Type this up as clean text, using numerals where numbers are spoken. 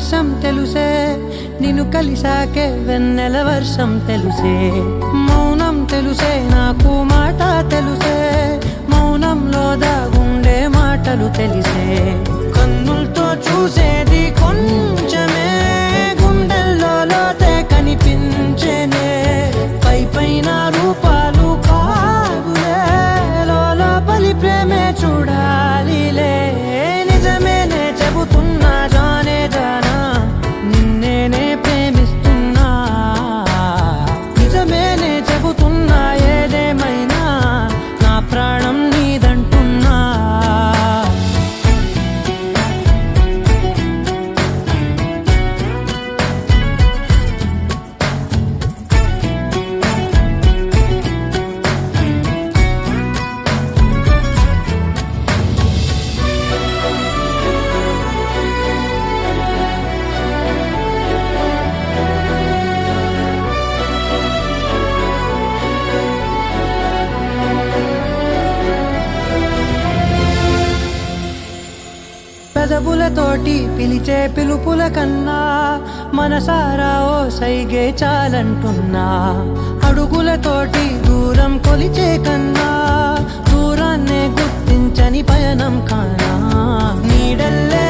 వర్షం తెలుసే, నిన్ను కలిసాకే వెన్నెల వర్షం తెలుసే. మౌనం తెలుసే నాకు మాట తెలుసే, మౌనంలో దాగుండే మాటలు తెలిసే. కన్నులతో చూసేది కొంచెమే, గుండెల్లో లోతే కనిపించేనే. పై పైన రూపాలు కాదులే, లోపలి ప్రేమే చూడాలిలే. నిజమేనే చెబుతున్నా జానే జానా, నిన్నేనే ప్రేమిస్తున్నా. నిజమేనే చెబుతున్నా ఏదేమైనా, నా ప్రాణం నీదంటున్నా. పెదవులతోటి పిలిచే పిలుపుల కన్నా, మనసారా ఓ సైగే చాలంటున్నా. అడుగులతోటి దూరం కొలిచే కన్నా, దూరాన్నే గుర్తించని పయనం కానా. నీడల్లే